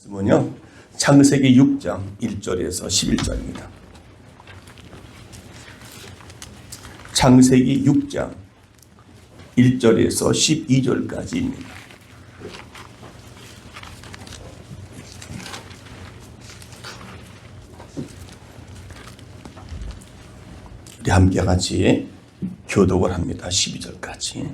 말씀은요, 창세기 6장 1절에서 11절입니다. 창세기 6장 1절에서 12절까지입니다. 우리 함께 같이 교독을 합니다. 12절까지.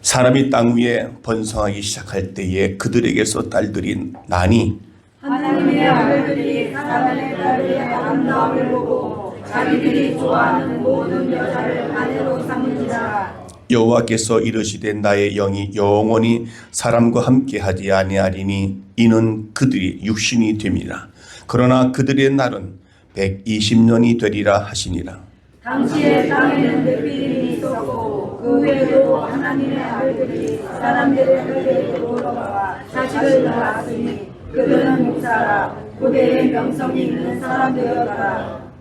사람이 땅 위에 번성하기 시작할 때에 그들에게서 딸들이 나니 하나님의 아들들이 사람의 딸들의 아름다움을 보고 자기들이 좋아하는 모든 여자를 아내로 삼으니라. 여호와께서 이르시되 나의 영이 영원히 사람과 함께하지 아니하리니 이는 그들이 육신이 됨이라. 그러나 그들의 날은 120년이 되리라 하시니라. 당시에 땅에는 넷비림이 있었고 그 외에도 하나님의 아들들이 사람들의 딸들에게로 돌아와 자식을 낳았으니 그들은 목사라 고대의 명성이 있는 사람들이었더라.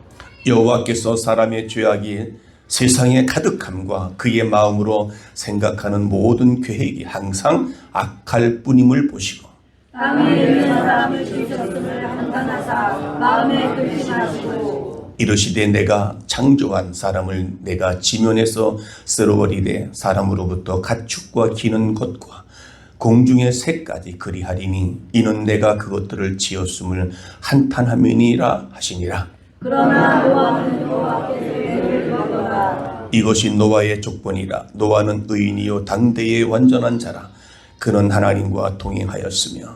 여호와께서 사람의 죄악이 세상에 가득함과 그의 마음으로 생각하는 모든 계획이 항상 악할 뿐임을 보시고 땅에 있는 사람을 지으셨음을 한탄하사 마음에 근심하시고 이르시되 내가 창조한 사람을 내가 지면에서 쓸어버리되 사람으로부터 가축과 기는 것과 공중의 새까지 그리하리니 이는 내가 그것들을 지었음을 한탄함이니라 하시니라. 그러나 노아는 여호와께서 그를 거더라. 이것이 노아의 족본이라. 노아는 의인이요 당대의 완전한 자라. 그는 하나님과 동행하였으며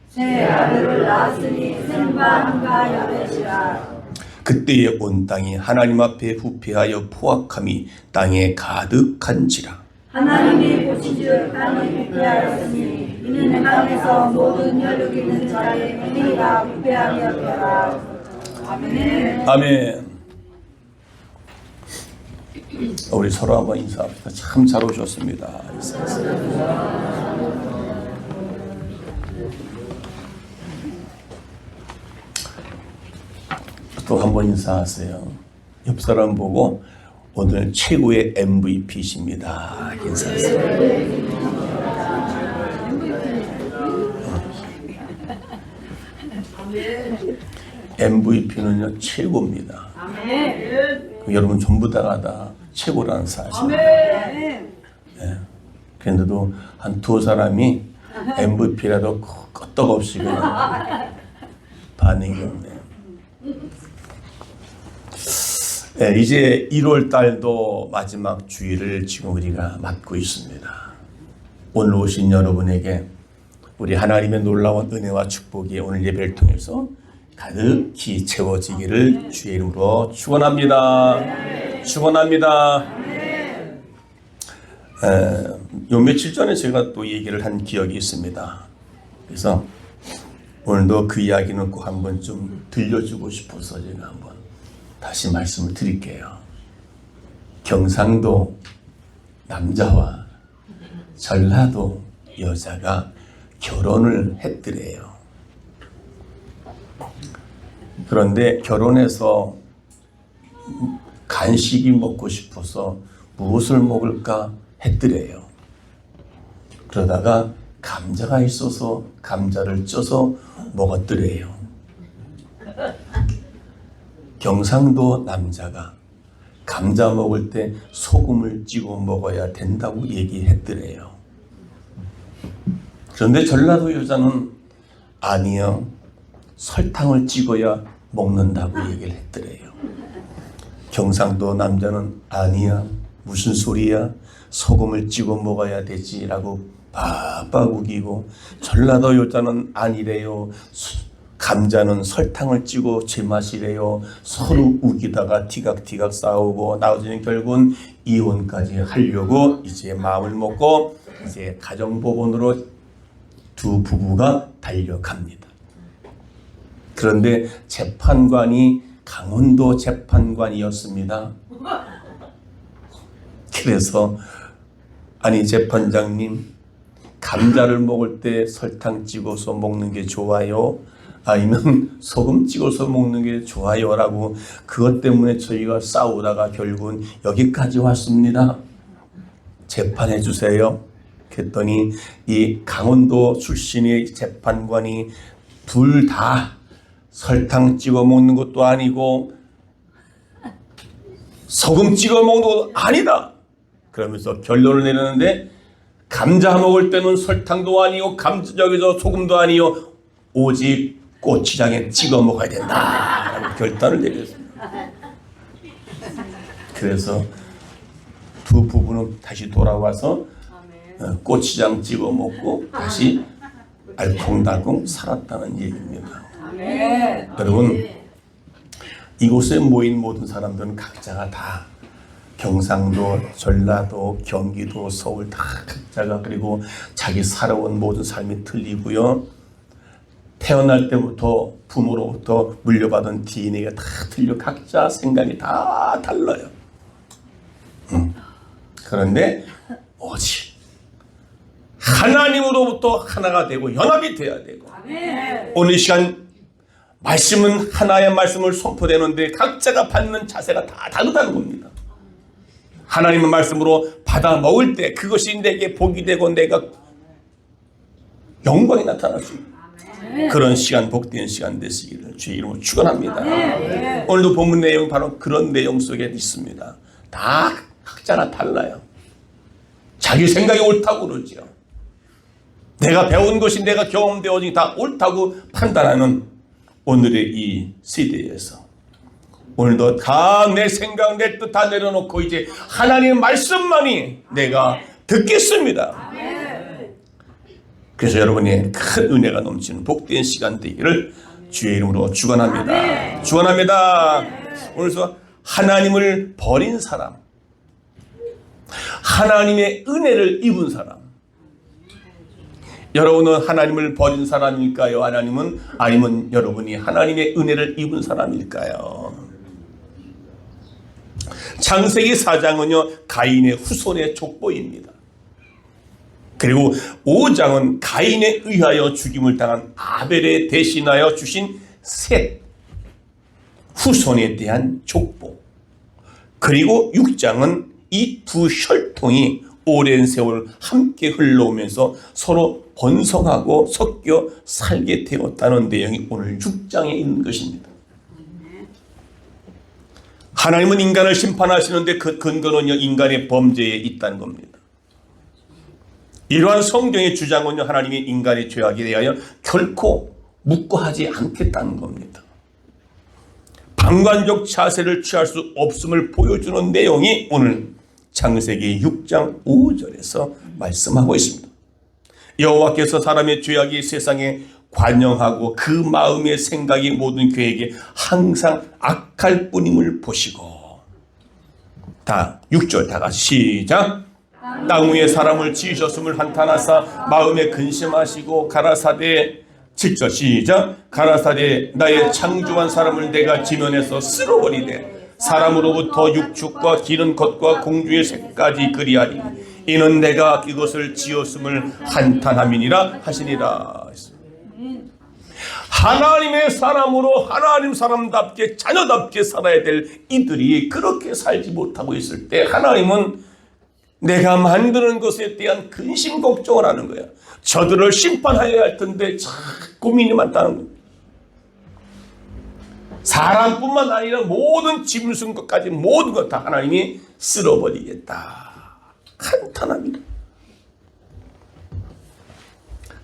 새 아들을 낳았으니 셈과 함과 야벳이라. 그때의 온 땅이 하나님 앞에 후패하여 포악함이 땅에 가득한지라. 하나님이 보신즉 땅이 부패하였으니 이는 땅에서 모든 혈육 있는 자의 행위가 부패함이었더라. 아멘. 아멘. 우리 서로 한번 인사합시다. 참 잘 오셨습니다. 또 한 번 인사하세요. 옆 사람 보고 오늘 최고의 MVP십니다. 인사하세요. MVP는요 최고입니다. 여러분 전부 다가 최고라는 사실. 네. 그런데도 한 두 사람이 MVP라도 끄떡없이 그냥 반응이 없네요. 네, 이제 1월 달도 마지막 주일을 지금 우리가 맞고 있습니다. 오늘 오신 여러분에게 우리 하나님의 놀라운 은혜와 축복이 오늘 예배를 통해서 가득히 채워지기를 주의 이름으로 축원합니다. 축원합니다. 요 며칠 전에 제가 또 얘기를 한 기억이 있습니다. 그래서 오늘도 그 이야기는 꼭 한번 좀 들려주고 싶어서 제가 한번 다시 말씀을 드릴게요. 경상도 남자와 전라도 여자가 결혼을 했더래요. 그런데 결혼해서 간식이 먹고 싶어서 무엇을 먹을까 했더래요. 그러다가 감자가 있어서 감자를 쪄서 먹었더래요. 경상도 남자가 감자 먹을 때 소금을 찍어 먹어야 된다고 얘기했더래요. 그런데 전라도 여자는 아니요, 설탕을 찍어야 먹는다고 얘기를 했더래요. 경상도 남자는 아니야, 무슨 소리야, 소금을 찍어 먹어야 되지라고 바박 우기고, 전라도 여자는 아니래요, 감자는 설탕을 찍어 제맛이래요. 서로 우기다가 티각티각 싸우고 나중에 결국은 이혼까지 하려고 이제 마음을 먹고 이제 가정법원으로 두 부부가 달려갑니다. 그런데 재판관이 강원도 재판관이었습니다. 그래서 아니 재판장님, 감자를 먹을 때 설탕 찍어서 먹는 게 좋아요? 아니면 소금 찍어서 먹는 게 좋아요? 라고 그것 때문에 저희가 싸우다가 결국은 여기까지 왔습니다. 재판해 주세요. 그랬더니 이 강원도 출신의 재판관이 둘 다 설탕 찍어 먹는 것도 아니고 소금 찍어 먹는 것도 아니다. 그러면서 결론을 내렸는데 감자 먹을 때는 설탕도 아니고 저기서 소금도 아니요 오직 고추장에 찍어 먹어야 된다라고 결단을 내렸습니다. 그래서 두 부부는 다시 돌아와서 고추장 찍어 먹고 다시 알콩달콩 살았다는 얘기입니다. 여러분, 이곳에 모인 모든 사람들은 각자가 다 경상도, 전라도, 경기도, 서울 다 각자가 그리고 자기 살아온 모든 삶이 틀리고요. 태어날 때부터 부모로부터 물려받은 DNA가 다 틀려 각자 생각이 다 달라요. 그런데 오직 하나님으로부터 하나가 되고 연합이 돼야 되고 오늘 이 시간 말씀은 하나의 말씀을 선포되는데 각자가 받는 자세가 다 다르다는 겁니다. 하나님의 말씀으로 받아 먹을 때 그것이 내게 복이 되고 내가 영광이 나타날 수 있는 그런 시간, 복된 시간 되시기를 주의 이름으로 축원합니다. 오늘도 본문 내용 바로 그런 내용 속에 있습니다. 다 각자가 달라요. 자기 생각이 옳다고 그러죠. 내가 배운 것이 내가 경험되어진 다 옳다고 판단하는 오늘의 이 시대에서 오늘도 다 내 생각 내 뜻 다 내려놓고 이제 하나님의 말씀만이 내가 듣겠습니다. 그래서 여러분이 큰 은혜가 넘치는 복된 시간 되기를 주의 이름으로 축원합니다. 축원합니다. 오늘서 하나님을 버린 사람, 하나님의 은혜를 입은 사람. 여러분은 하나님을 버린 사람일까요? 아니면 여러분이 하나님의 은혜를 입은 사람일까요? 창세기 4장은요 가인의 후손의 족보입니다. 그리고 5장은 가인에 의하여 죽임을 당한 아벨에 대신하여 주신 셋 후손에 대한 족보. 그리고 6장은 이 두 혈통이 오랜 세월 함께 흘러오면서 서로 번성하고 섞여 살게 되었다는 내용이 오늘 6장에 있는 것입니다. 하나님은 인간을 심판하시는데 그 근거는요 인간의 범죄에 있다는 겁니다. 이러한 성경의 주장은요 하나님이 인간의 죄악에 대하여 결코 묵고하지 않겠다는 겁니다. 방관적 자세를 취할 수 없음을 보여주는 내용이 오늘 창세기 6장 5절에서 말씀하고 있습니다. 여호와께서 사람의 죄악이 세상에 관영하고 그 마음의 생각이 모든 계획에 항상 악할 뿐임을 보시고 다 6절 다 같이 시작. 땅 위에 사람을 지으셨음을 한탄하사 마음에 근심하시고 가라사대 7절 시작. 가라사대 나의 창조한 사람을 내가 지면에서 쓸어버리되 사람으로부터 육축과 기른 것과 공중의 새까지 그리하니 이는 내가 그것을 지었음을 한탄함이니라 하시니라. 하나님의 사람으로 하나님 사람답게 자녀답게 살아야 될 이들이 그렇게 살지 못하고 있을 때 하나님은 내가 만드는 것에 대한 근심 걱정을 하는 거야. 저들을 심판하여야 할 텐데 참 고민이 많다는 거야. 사람뿐만 아니라 모든 짐승 것까지 모든 것 다 하나님이 쓸어버리겠다. 한탄합니다.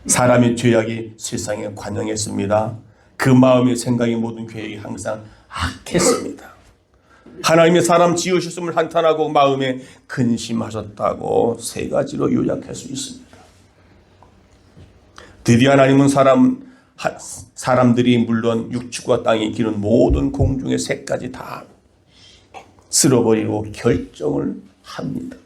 사람의 죄악이 세상에 관영했습니다. 그 마음의 생각이 모든 계획이 항상 악했습니다. 하나님의 사람 지으셨음을 한탄하고 마음에 근심하셨다고 세 가지로 요약할 수 있습니다. 드디어 하나님은 사람들이 물론 육축과 땅에 기는 모든 공중의 새까지 다 쓸어버리고 결정을 합니다.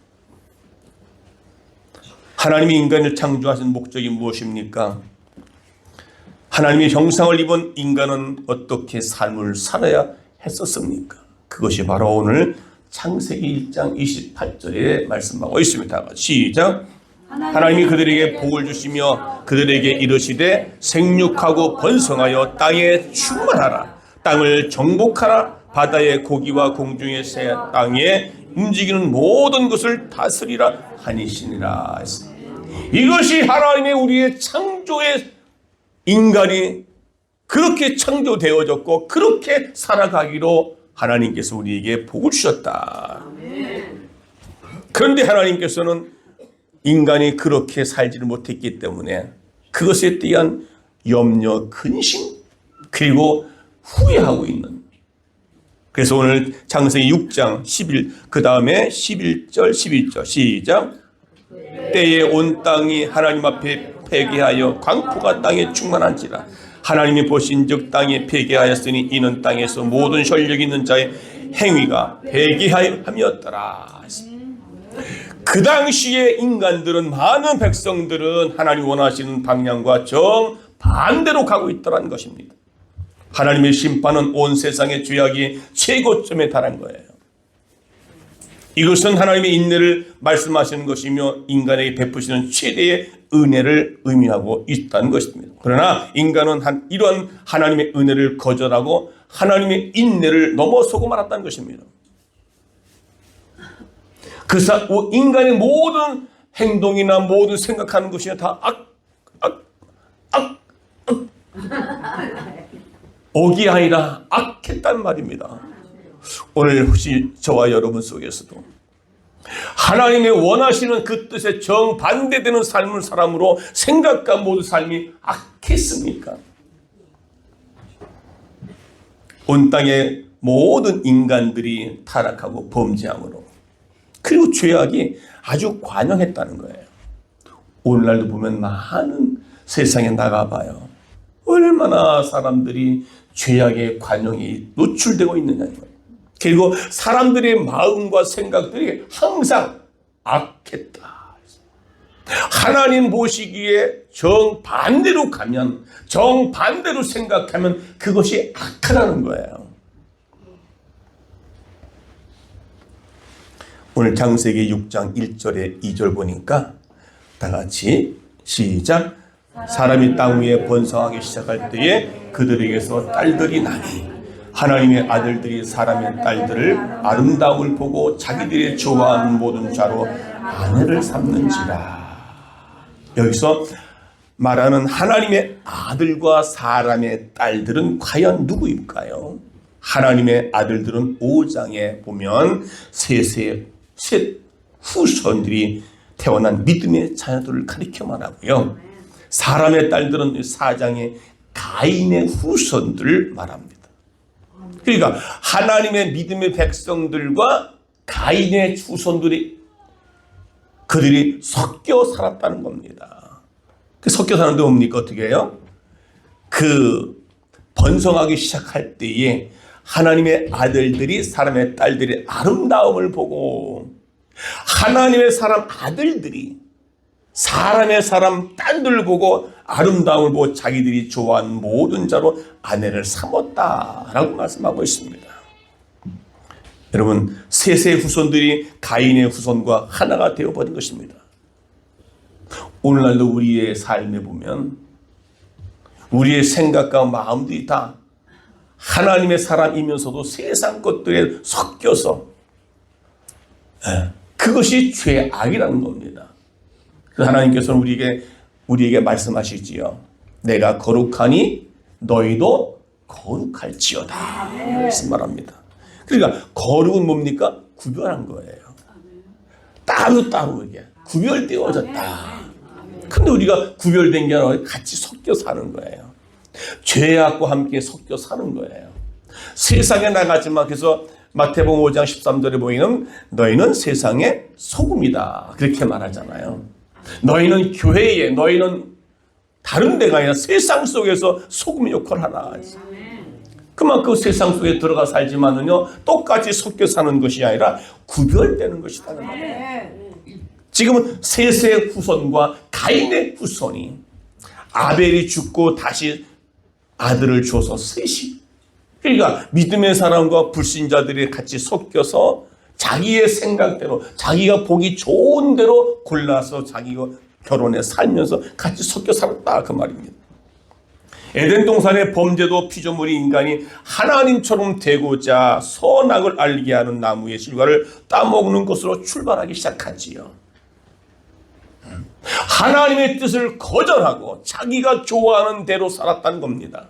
하나님이 인간을 창조하신 목적이 무엇입니까? 하나님의 형상을 입은 인간은 어떻게 삶을 살아야 했었습니까? 그것이 바로 오늘 창세기 1장 28절에 말씀하고 있습니다. 시작. 하나님이 그들에게 복을 주시며 그들에게 이르시되 생육하고 번성하여 땅에 충만하라. 땅을 정복하라. 바다의 고기와 공중의 새 땅에 움직이는 모든 것을 다스리라 하니시니라. 이것이 하나님의 우리의 창조의 인간이 그렇게 창조되어졌고 그렇게 살아가기로 하나님께서 우리에게 복을 주셨다. 그런데 하나님께서는 인간이 그렇게 살지를 못했기 때문에 그것에 대한 염려, 근심, 그리고 후회하고 있는. 그래서 오늘 창세기 6장 11, 그 다음에 11절, 12절 시작. 때에 온 땅이 하나님 앞에 패개하여 광포가 땅에 충만한지라. 하나님이 보신즉 땅에 패개하였으니 이는 땅에서 모든 혈력 있는 자의 행위가 패개함이었더라. 그 당시에 인간들은, 많은 백성들은 하나님 원하시는 방향과 정반대로 가고 있더라는 것입니다. 하나님의 심판은 온 세상의 죄악이 최고점에 달한 거예요. 이것은 하나님의 인내를 말씀하시는 것이며 인간에게 베푸시는 최대의 은혜를 의미하고 있다는 것입니다. 그러나 인간은 이런 하나님의 은혜를 거절하고 하나님의 인내를 넘어서고 말았다는 것입니다. 인간의 모든 행동이나 모든 생각하는 것이 다 억이 아니라 악했단 말입니다. 오늘 혹시 저와 여러분 속에서도 하나님의 원하시는 그 뜻에 정반대되는 삶을 사람으로 생각과 모든 삶이 악했습니까? 온 땅의 모든 인간들이 타락하고 범죄함으로, 그리고 죄악이 아주 관영했다는 거예요. 오늘날도 보면 많은 세상에 나가봐요. 얼마나 사람들이 죄악의 관영이 노출되고 있느냐는 거예요. 그리고 사람들의 마음과 생각들이 항상 악했다. 하나님 보시기에 정반대로 가면, 정반대로 생각하면 그것이 악하다는 거예요. 오늘 창세기 6장 1절에 2절 보니까 다 같이 시작. 사람이 땅 위에 번성하기 시작할 때에 그들에게서 딸들이 나니 하나님의 아들들이 사람의 딸들을 아름다움을 보고 자기들이 좋아하는 모든 자로 아내를 삼는지라. 여기서 말하는 하나님의 아들과 사람의 딸들은 과연 누구일까요? 하나님의 아들들은 5장에 보면 셋 후손들이 태어난 믿음의 자녀들을 가리켜 말하고요. 사람의 딸들은 4장에 가인의 후손들을 말합니다. 그러니까 하나님의 믿음의 백성들과 가인의 후손들이, 그들이 섞여 살았다는 겁니다. 그 섞여 사는데 뭡니까? 어떻게 해요? 그 번성하기 시작할 때에 하나님의 아들들이 사람의 딸들의 아름다움을 보고, 하나님의 사람 아들들이 사람의 사람 딸들 보고 아름다움을 보고 자기들이 좋아하는 모든 자로 아내를 삼았다라고 말씀하고 있습니다. 여러분, 셋의 후손들이 가인의 후손과 하나가 되어버린 것입니다. 오늘날도 우리의 삶에 보면 우리의 생각과 마음들이 다 하나님의 사람이면서도 세상 것들에 섞여서, 그것이 죄악이라는 겁니다. 하나님께서는 우리에게 말씀하시지요. 내가 거룩하니 너희도 거룩할지어다. 이렇게 말합니다. 그러니까 거룩은 뭡니까? 구별한 거예요. 따로 이게 구별되어졌다. 근데 우리가 구별된 게 아니라 같이 섞여 사는 거예요. 죄악과 함께 섞여 사는 거예요. 세상에 나가지만, 그래서 마태복음 5장 13절에 보이는 너희는 세상의 소금이다. 그렇게 말하잖아요. 너희는 교회에, 너희는 다른 데가 아니라 세상 속에서 소금의 역할을 하라. 그만큼 세상 속에 들어가 살지만은요, 똑같이 섞여 사는 것이 아니라 구별되는 것이라는 말이에요. 지금은 셋의 후손과 가인의 후손이, 아벨이 죽고 다시 아들을 줘서 셋이, 그러니까 믿음의 사람과 불신자들이 같이 섞여서 자기의 생각대로, 자기가 보기 좋은 대로 골라서 자기가 결혼해 살면서 같이 섞여 살았다, 그 말입니다. 에덴 동산의 범죄도 피조물이 인간이 하나님처럼 되고자 선악을 알게 하는 나무의 실과를 따먹는 것으로 출발하기 시작하지요. 하나님의 뜻을 거절하고 자기가 좋아하는 대로 살았다는 겁니다.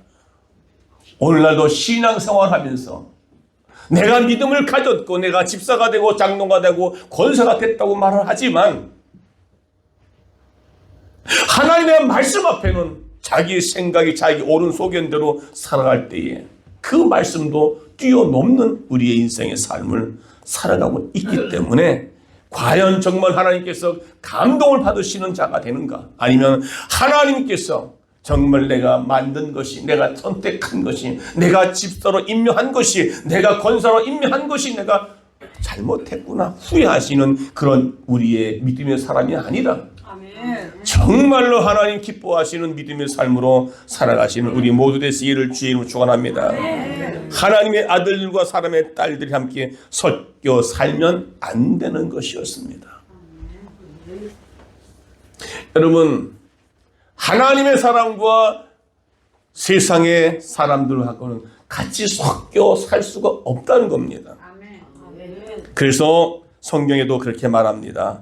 오늘날도 신앙생활하면서 내가 믿음을 가졌고 내가 집사가 되고 장로가 되고 권사가 됐다고 말을 하지만 하나님의 말씀 앞에는 자기 생각이 자기 옳은 소견대로 살아갈 때에 그 말씀도 뛰어넘는 우리의 인생의 삶을 살아가고 있기 때문에 과연 정말 하나님께서 감동을 받으시는 자가 되는가? 아니면 하나님께서 정말 내가 만든 것이, 내가 선택한 것이, 내가 집사로 임명한 것이, 내가 권사로 임명한 것이 내가 잘못했구나 후회하시는 그런 우리의 믿음의 사람이 아니라 정말로 하나님 기뻐하시는 믿음의 삶으로 살아가시는 우리 모두 되시기를 주의 이름으로 축원합니다. 하나님의 아들들과 사람의 딸들이 함께 섞여 살면 안 되는 것이었습니다. 여러분, 하나님의 사람과 세상의 사람들하고는 같이 섞여 살 수가 없다는 겁니다. 그래서 성경에도 그렇게 말합니다.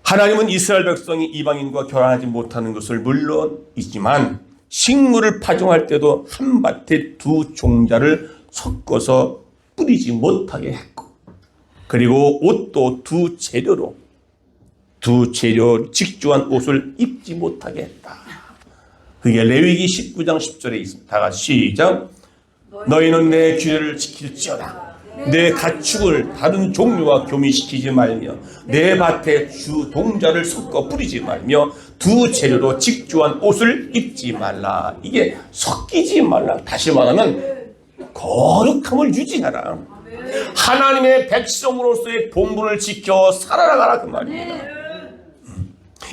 하나님은 이스라엘 백성이 이방인과 결혼하지 못하는 것을 물론이지만 식물을 파종할 때도 한 밭에 두 종자를 섞어서 뿌리지 못하게 했고, 그리고 옷도 두 재료 직주한 옷을 입지 못하게 했다. 그게 레위기 19장 10절에 있습니다. 다 같이 시작. 너희는 내 규례를 지킬지어다. 내 가축을 다른 종류와 교미시키지 말며 내 밭에 주 동자를 섞어 뿌리지 말며 두 재료로 직주한 옷을 입지 말라. 이게 섞이지 말라. 다시 말하면 거룩함을 유지하라. 하나님의 백성으로서의 본분을 지켜 살아가라 그 말입니다.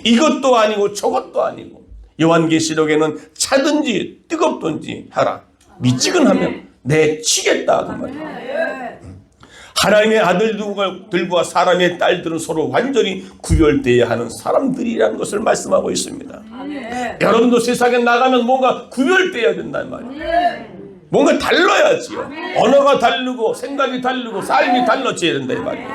이것도 아니고 저것도 아니고 요한계시록에는 차든지 뜨겁든지 하라. 미지근하면 내치겠다 그 말입니다. 하나님의 아들들과 사람의 딸들은 서로 완전히 구별되어야 하는 사람들이라는 것을 말씀하고 있습니다. 여러분도 세상에 나가면 뭔가 구별되어야 된다는 말이에요. 뭔가 달라야지요. 언어가 다르고 생각이 다르고 삶이 달라져야 된다 이 말이에요.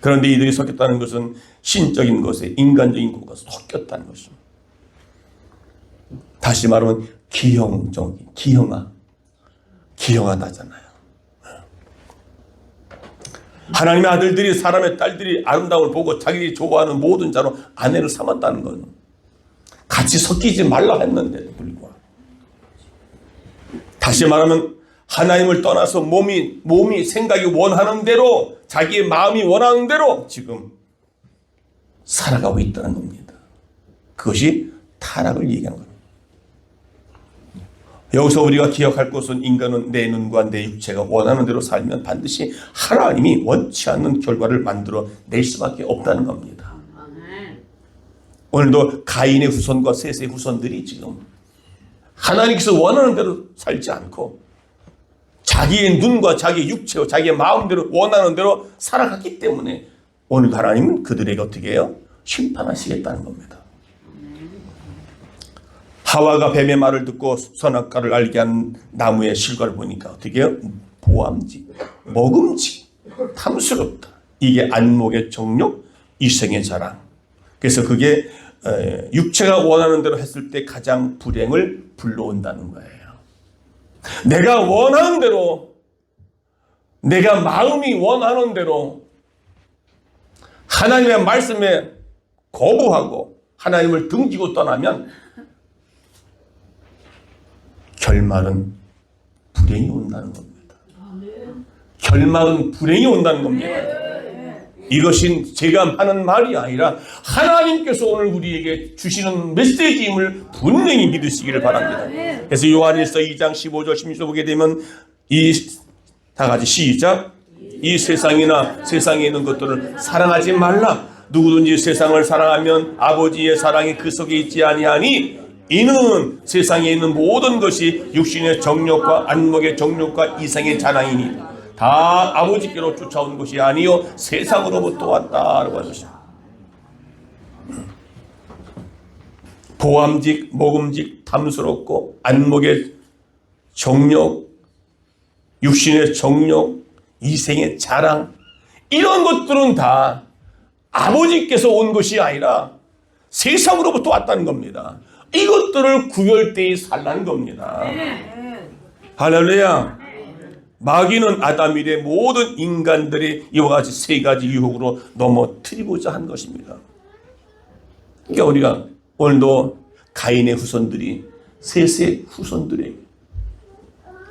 그런데 이들이 섞였다는 것은 신적인 것에 인간적인 것과 섞였다는 것입니다. 다시 말하면 기형하다잖아요. 하나님의 아들들이 사람의 딸들이 아름다움을 보고 자기들이 좋아하는 모든 자로 아내를 삼았다는 건 같이 섞이지 말라 했는데도 불구하고, 다시 말하면 하나님을 떠나서 몸이 생각이 원하는 대로 자기의 마음이 원하는 대로 지금 살아가고 있다는 겁니다. 그것이 타락을 얘기하는 겁니다. 여기서 우리가 기억할 것은 인간은 내 눈과 내 육체가 원하는 대로 살면 반드시 하나님이 원치 않는 결과를 만들어 낼 수밖에 없다는 겁니다. 오늘도 가인의 후손과 셋의 후손들이 지금 하나님께서 원하는 대로 살지 않고 자기의 눈과 자기의 육체와 자기의 마음대로 원하는 대로 살아갔기 때문에 오늘 하나님은 그들에게 어떻게 해요? 심판하시겠다는 겁니다. 하와가 뱀의 말을 듣고 선악과를 알게 한 나무의 실과를 보니까 어떻게 해요? 보암직, 먹음직, 탐스럽다. 이게 안목의 정욕, 이생의 자랑. 그래서 그게 육체가 원하는 대로 했을 때 가장 불행을 불러온다는 거예요. 내가 원하는 대로, 내가 마음이 원하는 대로 하나님의 말씀에 거부하고 하나님을 등지고 떠나면 결말은 불행이 온다는 겁니다. 결말은 불행이 온다는 겁니다. 이것이 제가 하는 말이 아니라 하나님께서 오늘 우리에게 주시는 메시지임을 분명히 믿으시기를 바랍니다. 그래서 요한일서 2장 15절 16절 보게 되면 다 같이 시작. 이 세상이나 세상에 있는 것들을 사랑하지 말라. 누구든지 세상을 사랑하면 아버지의 사랑이 그 속에 있지 아니하니 이는 세상에 있는 모든 것이 육신의 정욕과 안목의 정욕과 이생의 자랑이니 다 아버지께로 쫓아온 것이 아니요 세상으로부터 왔다라고 하셨습니다. 보암직, 먹음직, 탐스럽고 안목의 정욕, 육신의 정욕, 이생의 자랑, 이런 것들은 다 아버지께서 온 것이 아니라 세상으로부터 왔다는 겁니다. 이것들을 구별되이 살라는 겁니다. 할렐루야. 마귀는 아담 이래 모든 인간들이 이와 같이 세 가지 유혹으로 넘어뜨리고자 한 것입니다. 그러니까 우리가 오늘도 가인의 후손들이 셋의 후손들에게,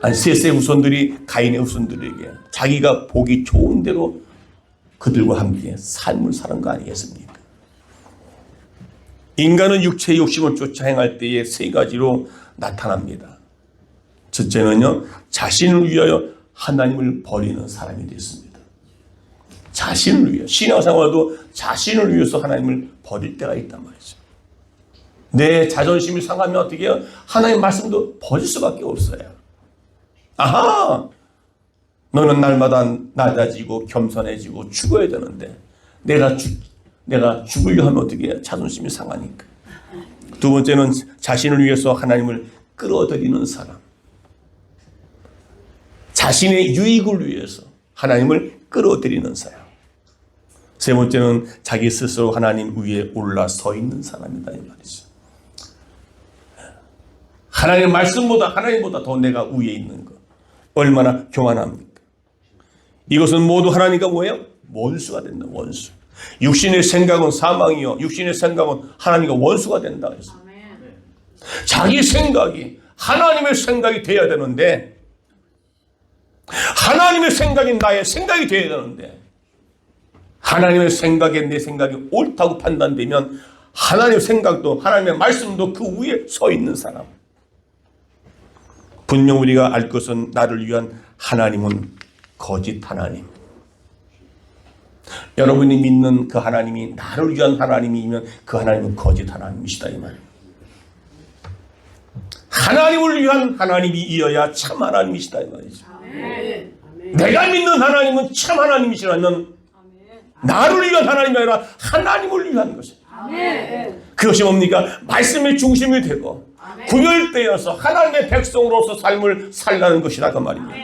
아니 셋의 후손들이 가인의 후손들에게 자기가 보기 좋은 대로 그들과 함께 삶을 사는 거 아니겠습니까? 인간은 육체의 욕심을 쫓아 행할 때에 세 가지로 나타납니다. 첫째는요, 자신을 위하여 하나님을 버리는 사람이 됐습니다. 자신을 위해, 신앙생활도 자신을 위해서 하나님을 버릴 때가 있단 말이죠. 내 자존심이 상하면 어떻게 해요? 하나님 말씀도 버릴 수밖에 없어요. 아하! 너는 날마다 낮아지고 겸손해지고 죽어야 되는데 내가 죽으려 하면 어떻게 해요? 자존심이 상하니까. 두 번째는 자신을 위해서 하나님을 끌어들이는 사람. 자신의 유익을 위해서 하나님을 끌어들이는 사람. 세 번째는 자기 스스로 하나님 위에 올라서 있는 사람이다 이 말이죠. 하나님의 말씀보다 하나님보다 더 내가 위에 있는 것. 얼마나 교만합니까? 이것은 모두 하나님과 뭐예요? 원수가 된다. 원수. 육신의 생각은 사망이요, 육신의 생각은 하나님과 원수가 된다. 자기 생각이 하나님의 생각이 돼야 되는데, 하나님의 생각이 나의 생각이 돼야 되는데, 하나님의 생각에 내 생각이 옳다고 판단되면 하나님의 생각도 하나님의 말씀도 그 위에 서 있는 사람. 분명 우리가 알 것은 나를 위한 하나님은 거짓 하나님. 여러분이 믿는 그 하나님이 나를 위한 하나님이면 그 하나님은 거짓 하나님이시다 이 말이에요. 하나님을 위한 하나님이어야 참 하나님이시다 이 말이죠. 내가 믿는 하나님은 참 하나님이시라면 나를 위한 하나님이 아니라 하나님을 위한 것이에요. 그것이 뭡니까? 말씀의 중심이 되고 구별되어서 하나님의 백성으로서 삶을 살라는 것이다 그 말입니다.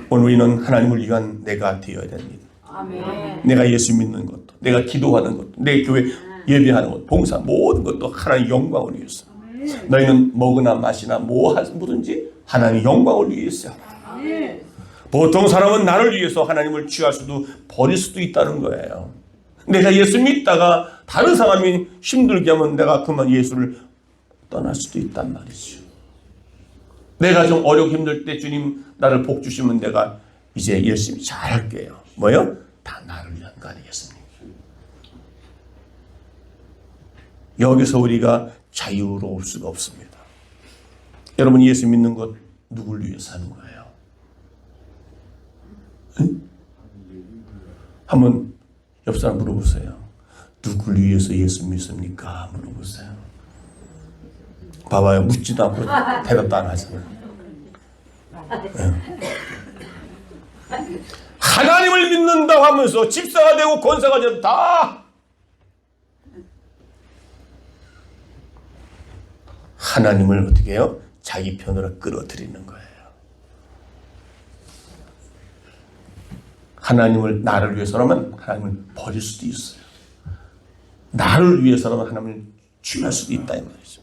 오늘 우리는 하나님을 위한 내가 되어야 됩니다. 내가 예수 믿는 것도, 내가 기도하는 것도, 내 교회 예배하는 것, 봉사 모든 것도 하나님의 영광을 위해서. 너희는 먹으나 마시나 뭐든지 하나님의 영광을 위해서 하라. 보통 사람은 나를 위해서 하나님을 취할 수도 버릴 수도 있다는 거예요. 내가 예수 믿다가 다른 사람이 힘들게 하면 내가 그만 예수를 떠날 수도 있단 말이죠. 내가 좀 어렵고 힘들 때 주님 나를 복 주시면 내가 이제 열심히 잘할게요. 뭐요? 다 나를 위한 거 아니겠습니까? 여기서 우리가 자유로울 수가 없습니다. 여러분 예수 믿는 것 누굴 위해서 하는 거예요? 응? 한번 옆 사람 물어보세요. 누굴 위해서 예수 믿습니까? 물어보세요. 봐봐요. 묻지도 않고 대답도 안 하잖아요. 하나님을 믿는다고 하면서 집사가 되고 권사가 되고 다 하나님을 어떻게 해요? 자기 편으로 끌어들이는 거예요. 하나님을 나를 위해서라면 하나님을 버릴 수도 있어요. 나를 위해서라면 하나님을 취할 수도 있다 이 말이죠.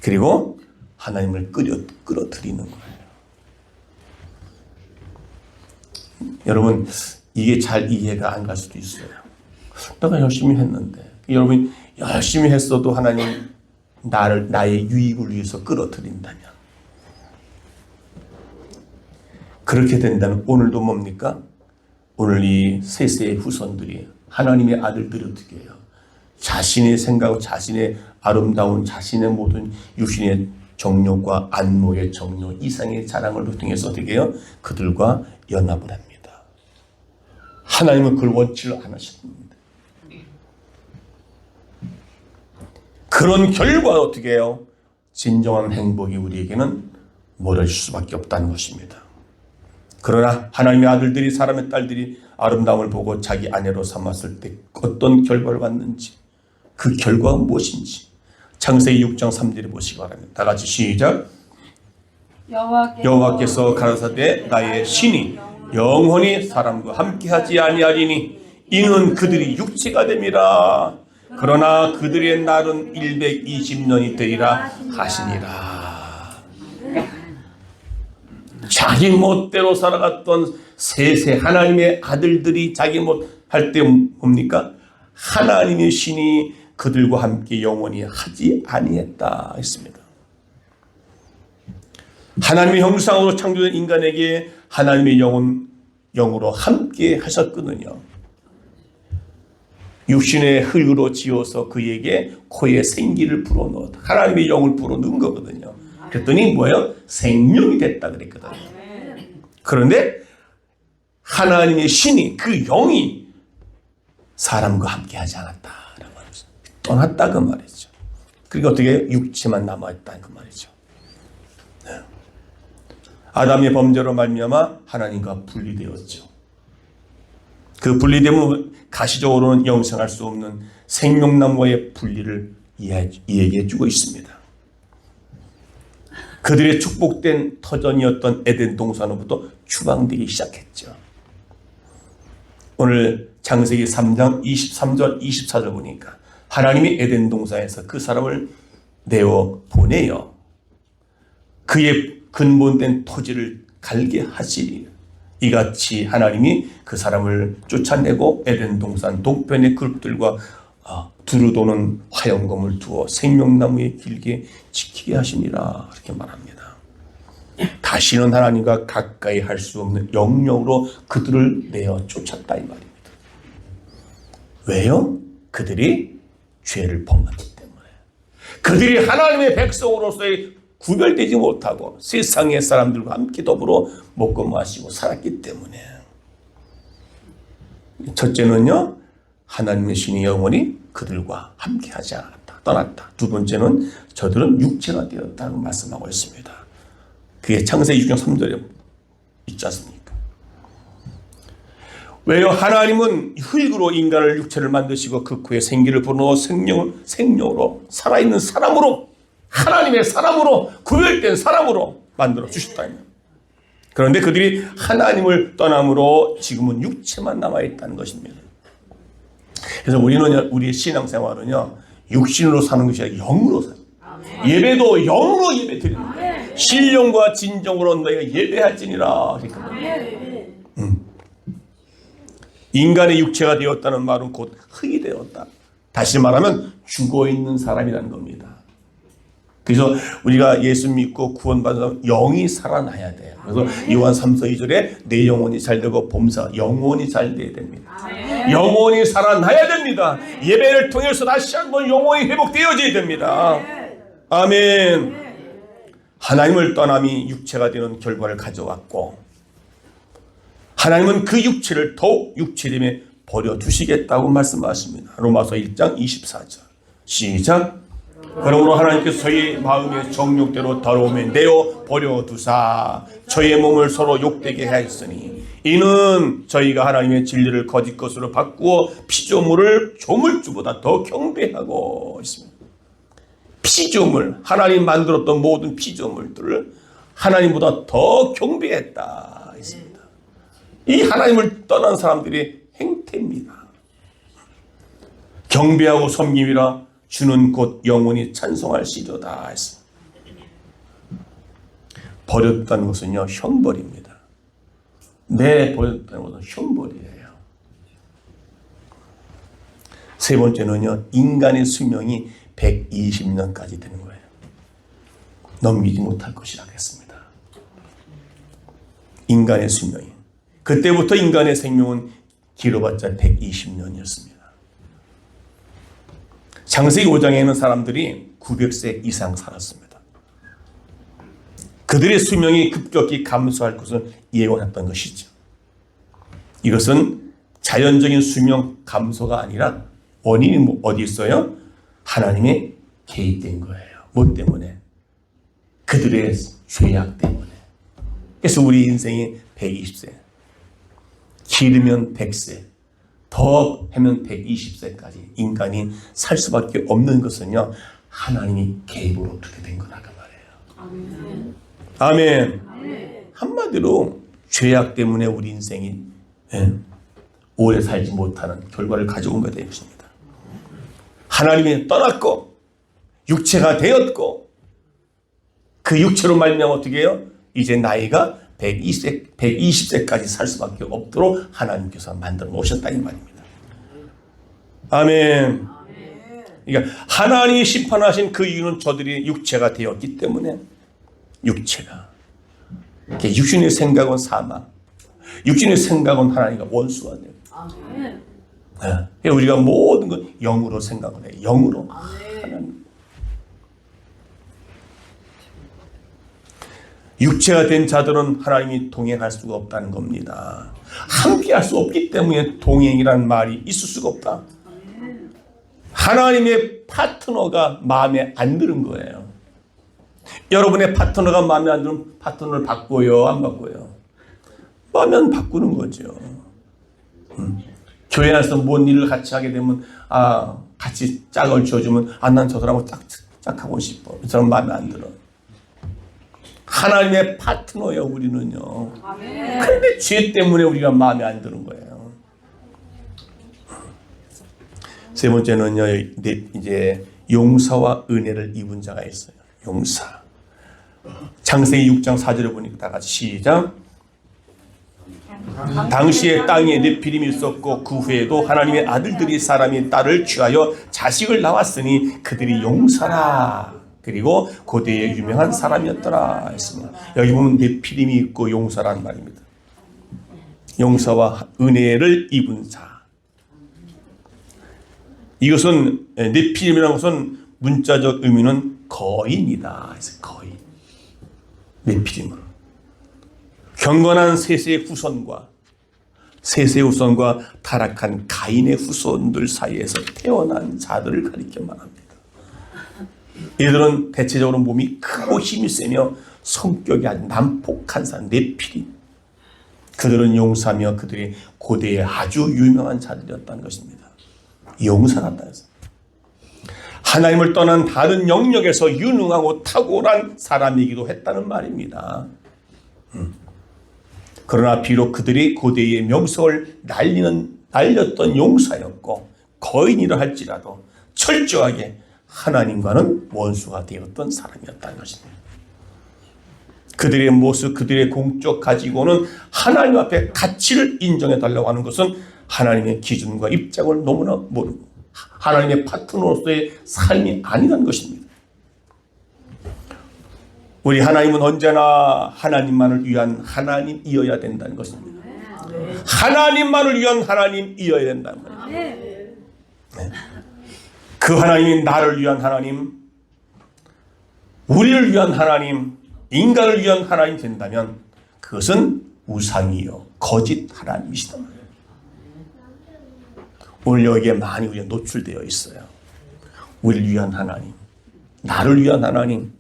그리고 하나님을 끌어들이는 거예요. 여러분 이게 잘 이해가 안 갈 수도 있어요. 내가 열심히 했는데 여러분 열심히 했어도 하나님 나의 유익을 위해서 끌어들인다면 그렇게 된다면 오늘도 뭡니까? 오늘 이 셋의 후손들이 하나님의 아들들이 어떻게 해요? 자신의 생각, 자신의 아름다운 자신의 모든 육신의 정욕과 안목의 정욕, 이상의 자랑을 통해서 어떻게 해요? 그들과 연합을 합니다. 하나님은 그걸 원치를 안 하십니다. 그런 결과 어떻게 해요? 진정한 행복이 우리에게는 멀어질 수밖에 없다는 것입니다. 그러나 하나님의 아들들이 사람의 딸들이 아름다움을 보고 자기 아내로 삼았을 때 어떤 결과를 받는지 그 결과가 무엇인지 창세기 6장 3절에 보시기 바랍니다. 다 같이 시작. 여호와께서 가라사대 나의 신이 영원히 사람과 함께하지 아니하리니 이는 그들이 육체가 됨이라. 그러나 그들의 날은 120년이 되리라 하시니라. 자기 멋대로 살아갔던 세세 하나님의 아들들이 자기 멋할 때 뭡니까? 하나님의 신이 그들과 함께 영원히 하지 아니했다 했습니다. 하나님의 형상으로 창조된 인간에게 하나님의 영으로 함께 하셨거든요. 육신의 흙으로 지어서 그에게 코에 생기를 불어넣었다. 하나님의 영을 불어넣은 거거든요. 그랬더니 뭐예요? 생명이 됐다 그랬거든요. 그런데 하나님의 신이, 그 영이 사람과 함께 하지 않았다라고 말이죠. 떠났다 그 말이죠. 그러니까 어떻게 육체만 남아있다 그 말이죠. 네. 아담의 범죄로 말미암아 하나님과 분리되었죠. 그 분리됨은 가시적으로는 영생할 수 없는 생명나무의 분리를 이야기해 주고 있습니다. 그들의 축복된 터전이었던 에덴 동산으로부터 추방되기 시작했죠. 오늘 창세기 3장 23절 24절 보니까 하나님이 에덴 동산에서 그 사람을 내어 보내요. 그의 근본된 토지를 갈게 하시리. 이같이 하나님이 그 사람을 쫓아내고 에덴 동산 동편의 그룹들과 두루 도는 화영검을 두어 생명나무에 길게 지키게 하시니라 이렇게 말합니다. 다시는 하나님과 가까이 할 수 없는 영역으로 그들을 내어 쫓았다 이 말입니다. 왜요? 그들이 죄를 범했기 때문에. 그들이 하나님의 백성으로서의 구별되지 못하고 세상의 사람들과 함께 더불어 먹고 마시고 살았기 때문에. 첫째는요, 하나님의 신이 영원히 그들과 함께 하지 않았다. 떠났다. 두 번째는 저들은 육체가 되었다고 말씀하고 있습니다. 그게 창세기 6장 3절에 있지 않습니까? 왜요? 하나님은 흙으로 인간을 육체를 만드시고 그 코에 생기를 불어넣어 생명으로 살아있는 사람으로, 하나님의 사람으로, 구별된 사람으로 만들어 주셨다. 그런데 그들이 하나님을 떠남으로 지금은 육체만 남아있다는 것입니다. 그래서 우리의 신앙생활은요, 육신으로 사는 것이 아니라 영으로 살아요. 예배도 영으로 예배 드립니다. 신령과 진정으로 너희가 예배할지니라. 인간의 육체가 되었다는 말은 곧 흙이 되었다. 다시 말하면 죽어있는 사람이라는 겁니다. 그래서 우리가 예수 믿고 구원받은 사람 영이 살아나야 돼요. 그래서 요한 3서 2절에 내 영혼이 잘되고 범사 영혼이 잘돼야 됩니다. 영혼이 살아나야 됩니다. 예배를 통해서 다시 한번 영혼이 회복되어져야 됩니다. 아멘. 하나님을 떠남이 육체가 되는 결과를 가져왔고 하나님은 그 육체를 더욱 육체됨에 버려두시겠다고 말씀하십니다. 로마서 1장 24절 시작. 그러므로 하나님께서 저희 마음의 정욕대로 더러움에 내어 버려두사 저희의 몸을 서로 욕되게 하였으니 이는 저희가 하나님의 진리를 거짓 것으로 바꾸어 피조물을 조물주보다 더 경배하고 있습니다. 피조물, 하나님 만들었던 모든 피조물들을 하나님보다 더 경배했다 했습니다. 이 하나님을 떠난 사람들의 행태입니다. 경배하고 섬김이라 주는 곧 영원히 찬송할시도다 했습니다. 버렸다는 것은요, 형벌입니다. 버렸다는 것은 형벌이에요. 세 번째는요, 인간의 수명이 120년까지 되는 거예요. 넘기지 못할 것이라고 했습니다. 인간의 수명이. 그때부터 인간의 생명은 길어봤자 120년이었습니다. 창세기 5장에는 사람들이 900세 이상 살았습니다. 그들의 수명이 급격히 감소할 것을 예언했던 것이죠. 이것은 자연적인 수명 감소가 아니라 원인이 어디 있어요? 하나님의 개입된 거예요. 뭐 때문에? 그들의 죄악 때문에. 그래서 우리 인생이 120세, 길으면 100세, 더 하면 120세까지 인간이 살 수밖에 없는 것은요, 하나님이 개입으로 그렇게 된 거라고 말해요. 아멘. 한마디로 죄악 때문에 우리 인생이 오래 살지 못하는 결과를 가져온 것이 되겠습니다. 하나님이 떠났고 육체가 되었고 그 육체로 말미암아 어떻게 해요? 이제 나이가 120세까지 살 수밖에 없도록 하나님께서 만들어 놓으셨다 이 말입니다. 아멘. 그러니까 하나님이 심판하신 그 이유는 저들이 육체가 되었기 때문에 육체가 육신의 생각은 사망, 육신의 생각은 하나님과 원수가 돼요. 네. 우리가 모든 건 영으로 생각을 해요. 영으로. 하나님. 육체가 된 자들은 하나님이 동행할 수가 없다는 겁니다. 함께할 수 없기 때문에 동행이라는 말이 있을 수가 없다. 하나님의 파트너가 마음에 안 드는 거예요. 여러분의 파트너가 마음에 안 들면 파트너를 바꿔요, 안 바꿔요? 마음에 안 바꾸는 거죠. 교회 안에서 뭔 일을 같이 하게 되면 같이 짝을 지어주면 난 저 사람하고 짝하고 싶어. 이 사람 마음에 안 들어. 하나님의 파트너예요, 우리는요. 그런데 죄 때문에 우리가 마음에 안 드는 거예요. 세 번째는요, 이제 용서와 은혜를 입은 자가 있어요. 용서. 창세기 6장 4절에 보니까 다 같이 시작. 당시에 땅에 네피림이 있었고 그 후에도 하나님의 아들들이 사람의 딸을 취하여 자식을 낳았으니 그들이 용사라. 그리고 고대의 유명한 사람이었더라 했습니다. 여기 보면 네피림이 있고 용사라는 말입니다. 용서와 은혜를 입은 자. 이것은 네피림이라는 것은 문자적 의미는 거인이다. 그래서 거인. 네피림은 경건한 셋의 후손과 타락한 가인의 후손들 사이에서 태어난 자들을 가리켜 말합니다. 이들은 대체적으로 몸이 크고 힘이 세며 성격이 아주 난폭한 사람, 네피림. 그들은 용사며 그들이 고대에 아주 유명한 자들이었다는 것입니다. 용사였다 해서 하나님을 떠난 다른 영역에서 유능하고 탁월한 사람이기도 했다는 말입니다. 그러나 비록 그들이 고대의 명성을 날렸던 용사였고 거인이라 할지라도 철저하게 하나님과는 원수가 되었던 사람이었다는 것입니다. 그들의 모습, 그들의 공적 가지고는 하나님 앞에 가치를 인정해 달라고 하는 것은 하나님의 기준과 입장을 너무나 모르고 하나님의 파트너로서의 삶이 아니라는 것입니다. 우리 하나님은 언제나 하나님만을 위한 하나님이어야 된다는 것입니다. 하나님만을 위한 하나님이어야 된다는 말입니다. 네. 그 하나님이 나를 위한 하나님, 우리를 위한 하나님, 인간을 위한 하나님 된다면 그것은 우상이요 거짓 하나님이시다. 오늘 여기에 많이 우리가 노출되어 있어요. 우리를 위한 하나님, 나를 위한 하나님,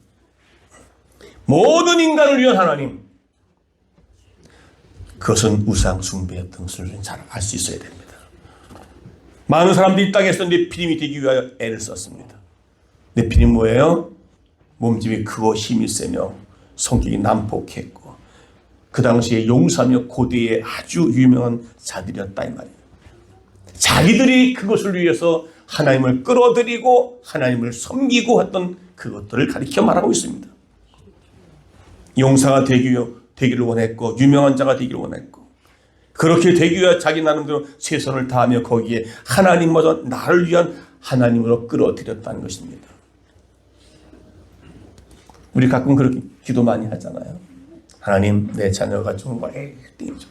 모든 인간을 위한 하나님. 그것은 우상 숭배였던 것을 잘 알 수 있어야 됩니다. 많은 사람들이 이 땅에서 네피림이 되기 위하여 애를 썼습니다. 네피림 뭐예요? 몸집이 크고 힘이 세며 성격이 난폭했고 그 당시에 용사며 고대의 아주 유명한 자들이었다 이 말이에요. 자기들이 그것을 위해서 하나님을 끌어들이고 하나님을 섬기고 했던 그것들을 가리켜 말하고 있습니다. 용사가 되기를 원했고 유명한 자가 되기를 원했고 그렇게 되기 위해 자기 나름대로 최선을 다하며 거기에 하나님마저 나를 위한 하나님으로 끌어들였다는 것입니다. 우리 가끔 그렇게 기도 많이 하잖아요. 하나님 내 자녀가 좋은 거 1등이죠.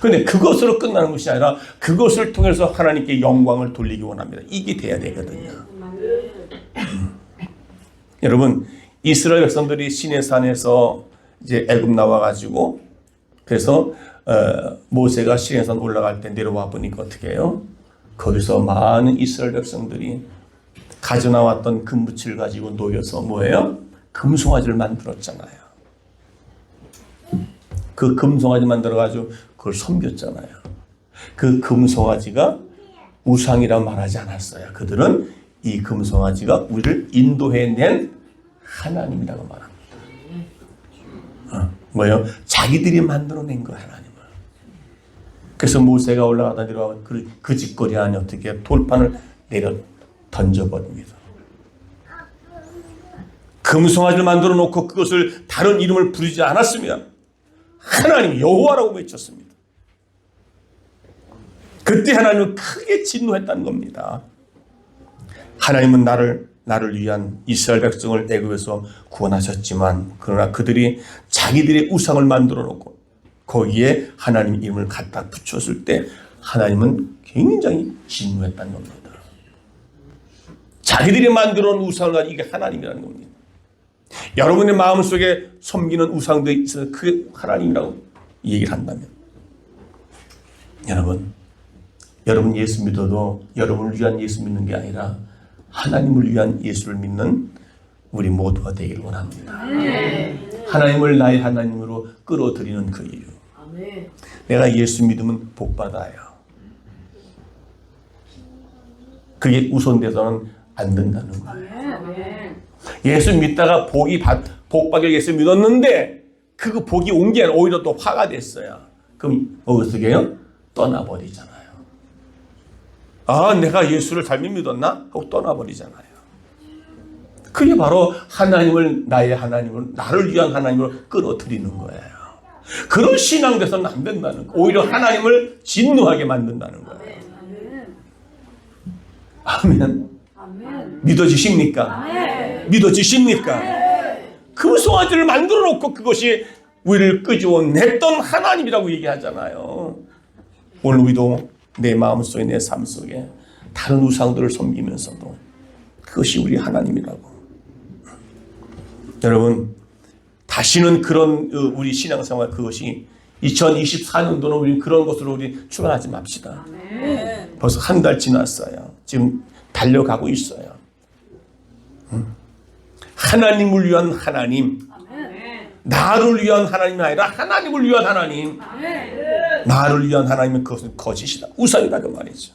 그런데 그것으로 끝나는 것이 아니라 그것을 통해서 하나님께 영광을 돌리기 원합니다. 이게 돼야 되거든요. 여러분 이스라엘 백성들이 시내산에서 이제 애굽 나와가지고 그래서 모세가 시내산 올라갈 때 내려와 보니까 어떻게 해요? 거기서 많은 이스라엘 백성들이 가져나왔던 금붙이를 가지고 놓여서 뭐예요? 금송아지를 만들었잖아요. 그 금송아지 만들어가지고 그걸 섬겼잖아요. 그 금송아지가 우상이라 말하지 않았어요. 그들은 이 금송아지가 우리를 인도해낸 하나님이라고 말합니다. 뭐예요? 자기들이 만들어낸 거예요, 하나님을. 그래서 모세가 올라가다 내려와 그 짓거리 안에 어떻게 돌판을 내려 던져버립니다. 금송아지를 만들어 놓고 그것을 다른 이름을 부르지 않았으면 하나님 여호와라고 외쳤습니다. 그때 하나님은 크게 진노했다는 겁니다. 하나님은 나를 위한 이스라엘 백성을 애굽에서 구원하셨지만 그러나 그들이 자기들의 우상을 만들어 놓고 거기에 하나님 이름을 갖다 붙였을 때 하나님은 굉장히 진노했다는 겁니다. 자기들이 만들어 놓은 우상을 가지고 이게 하나님이라는 겁니다. 여러분의 마음속에 섬기는 우상들이 있어서 그게 하나님이라고 얘기를 한다면 여러분 예수 믿어도 여러분을 위한 예수 믿는 게 아니라 하나님을 위한 예수를 믿는 우리 모두가 되기를 원합니다. 하나님을 나의 하나님으로 끌어들이는 그 이유. 내가 예수 믿으면 복 받아요. 그게 우선돼서는 안 된다는 거예요. 예수 믿다가 복 받을 예수 믿었는데 그 복이 온 게 아니라 오히려 또 화가 됐어요. 그럼 어떻게 해요? 떠나버리잖아요. 아, 내가 예수를 잘못 믿었나? 하고 떠나버리잖아요. 그게 바로 하나님을 나의 하나님으로, 나를 위한 하나님으로 끌어들이는 거예요. 그런 신앙 돼서는 안 된다는 거예요. 오히려 하나님을 진노하게 만든다는 거예요. 아멘. 믿어지십니까? 믿어지십니까? 금송아지를 만들어 놓고 그것이 우리를 끄집어냈던 하나님이라고 얘기하잖아요. 오늘 우리도 내 마음속에 내 삶 속에 다른 우상들을 섬기면서도 그것이 우리 하나님이라고. 여러분 다시는 그런 우리 신앙생활 그것이 2024년도는 우리 그런 것으로 우리 출발하지 맙시다. 벌써 한 달 지났어요. 지금 달려가고 있어요. 하나님을 위한 하나님, 나를 위한 하나님이 아니라 하나님을 위한 하나님. 나를 위한 하나님은 그것은 거짓이다. 우상이다 그 말이죠.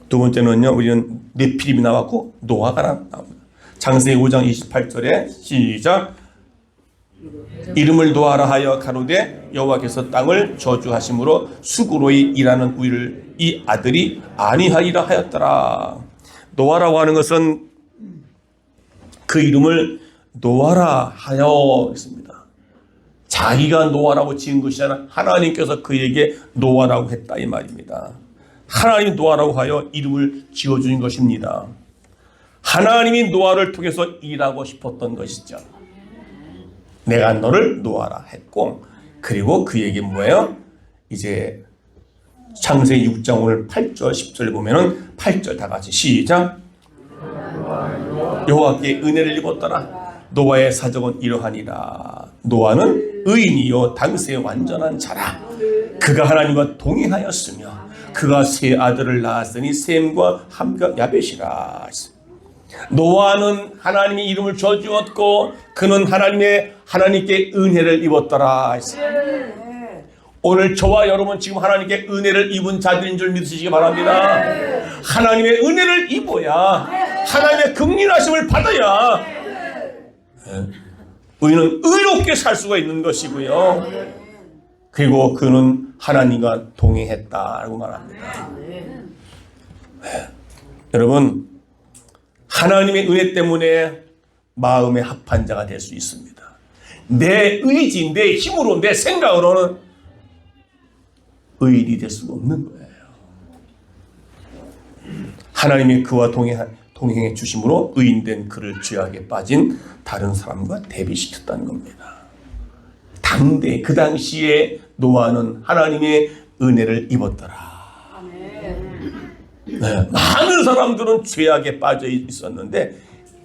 두 번째는요, 우리는 네피림이 나왔고 노아가 나옵니다. 창세기 5장 28절에 시작. 이름을 노아라 하여 가로되 여호와께서 땅을 저주하심으로 수고로이 일하는 우리를 이 아들이 아니하리라 하였더라. 노아라고 하는 것은 그 이름을 노아라 하여 했습니다. 자기가 노아라고 지은 것이 아니라 하나님께서 그에게 노아라고 했다 이 말입니다. 하나님이 노아라고 하여 이름을 지어준 것입니다. 하나님이 노아를 통해서 일하고 싶었던 것이죠. 내가 너를 노아라 했고, 그리고 그에게 뭐예요? 이제 창세기 6장 오늘 8절 10절 보면은 8절 다 같이 시작. 여호와께 은혜를 입었더라. 노아의 사정은 이러하니라. 노아는 의인이요 당세의 완전한 자라. 그가 하나님과 동행하였으며 그가 세 아들을 낳았으니 셈과 함과 야벳이라. 노아는 하나님의 이름을 저주었고 그는 하나님께 은혜를 입었더라. 오늘 저와 여러분 지금 하나님께 은혜를 입은 자들인 줄 믿으시기 바랍니다. 하나님의 은혜를 입어야 하나님의 긍휼하심을 받아야 우리는 의롭게 살 수가 있는 것이고요. 그리고 그는 하나님과 동행했다라고 말합니다. 여러분 하나님의 은혜 때문에 마음의 합한 자가 될 수 있습니다. 내 의지, 내 힘으로, 내 생각으로는 의인이 될 수가 없는 거예요. 하나님이 그와 동행해 주심으로 의인된 그를 죄악에 빠진 다른 사람과 대비시켰다는 겁니다. 그 당시에 노아는 하나님의 은혜를 입었더라. 네, 많은 사람들은 죄악에 빠져 있었는데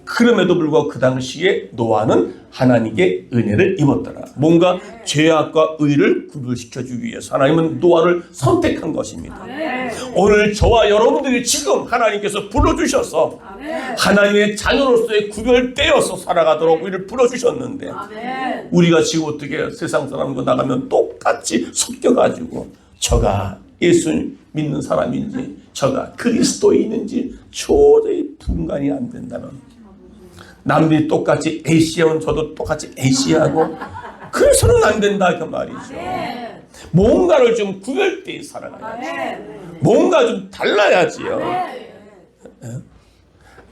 그럼에도 불구하고 그 당시에 노아는 하나님께 은혜를 입었더라. 뭔가 죄악과 의를 구별시켜주기 위해서 하나님은 노아를 선택한 것입니다. 오늘 저와 여러분들이 지금 하나님께서 불러주셔서 하나님의 자녀로서의 구별되어서 살아가도록 우리를 불러주셨는데 우리가 지금 어떻게 세상 사람과 나가면 똑같이 섞여가지고 저가 예수 믿는 사람인지 저가 그리스도인인지 도저히 분간이 안 된다는, 남들이 똑같이 A씨하면 저도 똑같이 A씨하고 그래서는 안 된다 그 말이죠. 뭔가를 좀 구별되게 살아가야지. 뭔가 좀 달라야지요.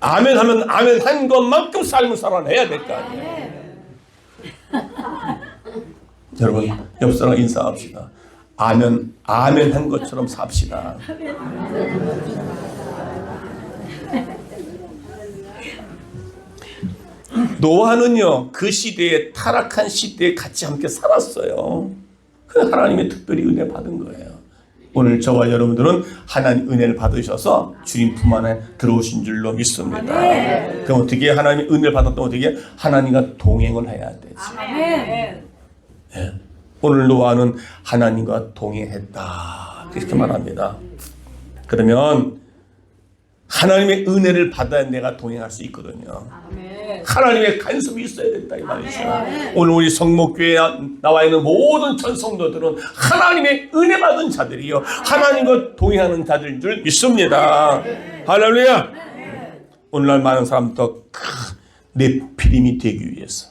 아멘 하면 아멘 한 것만큼 삶을 살아내야 될 거 아니에요. 여러분 옆 사람 인사합시다. 아멘 아멘 한 것처럼 삽시다. 노아는요 그 시대에 타락한 시대에 같이 함께 살았어요. 그 하나님의 특별히 은혜 받은 거예요. 오늘 저와 여러분들은 하나님 은혜를 받으셔서 주님 품 안에 들어오신 줄로 믿습니다. 그럼 어떻게 하나님의 은혜를 받았다면 어떻게 하나님과 동행을 해야 되지. 예. 오늘 노아는 하나님과 동행했다 이렇게 말합니다. 그러면 하나님의 은혜를 받아야 내가 동행할 수 있거든요. 하나님의 간섭이 있어야 된다 이 말이죠. 오늘 우리 성목교회에 나와 있는 모든 전 성도들은 하나님의 은혜 받은 자들이요 하나님과 동행하는 자들인 줄 믿습니다. 할렐루야. 오늘날 많은 사람도 네피림이 되기 위해서,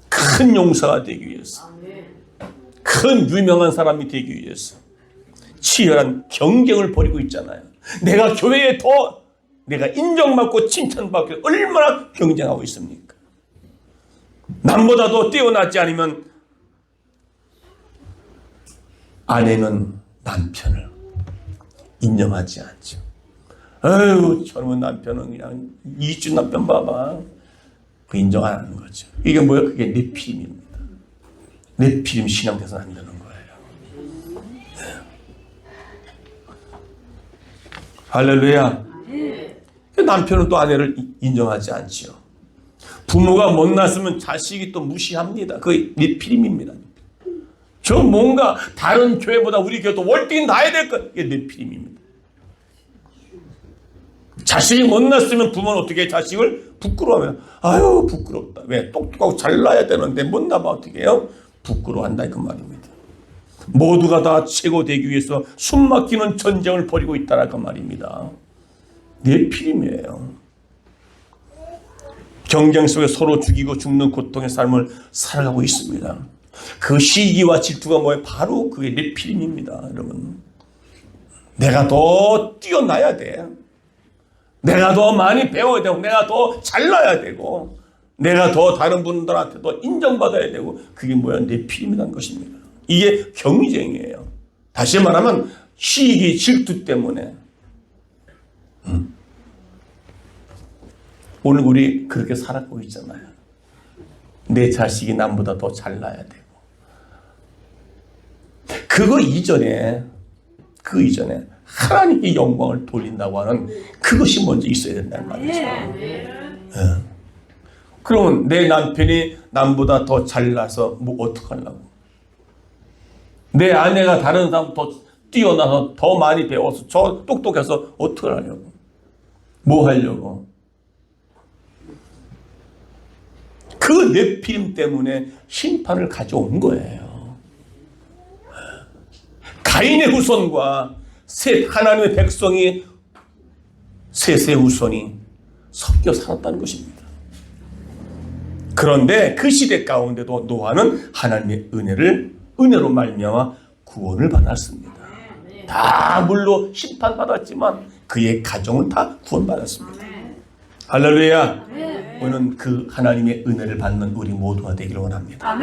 큰 용사가 되기 위해서, 큰 유명한 사람이 되기 위해서 치열한 경쟁을 벌이고 있잖아요. 내가 교회에 더 내가 인정받고 칭찬받고 얼마나 경쟁하고 있습니까? 남보다 더 뛰어나지 않으면 아내는 남편을 인정하지 않죠. 아유 젊은 남편은 그냥 이주 남편 봐봐. 그 인정 안 하는 거죠. 이게 뭐예요? 그게 네피림입니다. 네피림 신앙 돼서는 안 되는 거예요. 할렐루야. 남편은 또 아내를 인정하지 않지요. 부모가 못났으면 자식이 또 무시합니다. 그게 네피림입니다. 저 뭔가 다른 교회보다 우리 교회 또 월등히 나야 될 것. 이게 네피림입니다. 자식이 못났으면 부모는 어떻게 자식을 부끄러워하면 아유 부끄럽다. 왜? 똑똑하고 잘나야 되는데 못나면 어떻게 해요? 부끄러워한다 그 말입니다. 모두가 다 최고 되기 위해서 숨막히는 전쟁을 벌이고 있다라 그 말입니다. 네피림이에요. 경쟁 속에 서로 죽이고 죽는 고통의 삶을 살아가고 있습니다. 그 시기와 질투가 뭐예요? 바로 그게 네피림입니다. 여러분 내가 더 뛰어나야 돼. 내가 더 많이 배워야 되고 내가 더 잘나야 되고 내가 더 다른 분들한테 더 인정받아야 되고 그게 뭐야? 네피림이라는 것입니다. 이게 경쟁이에요. 다시 말하면 시기 질투 때문에 오늘 우리 그렇게 살아가고 있잖아요. 내 자식이 남보다 더 잘나야 되고 그 이전에 하나님께 영광을 돌린다고 하는 그것이 먼저 있어야 된다는 말이죠. 그러면 내 남편이 남보다 더 잘나서 뭐 어떡하려고? 내 아내가 다른 사람 더 뛰어나서 더 많이 배워서 저 똑똑해서 어떡하려고? 뭐 하려고? 그 네피림 때문에 심판을 가져온 거예요. 가인의 후손과 셋 하나님의 백성이 셋의 후손이 섞여 살았다는 것입니다. 그런데 그 시대 가운데도 노아는 하나님의 은혜로 말미암아 구원을 받았습니다. 다 물로 심판받았지만 그의 가정은 다 구원받았습니다. 할렐루야. 오늘은 그 하나님의 은혜를 받는 우리 모두가 되기를 원합니다.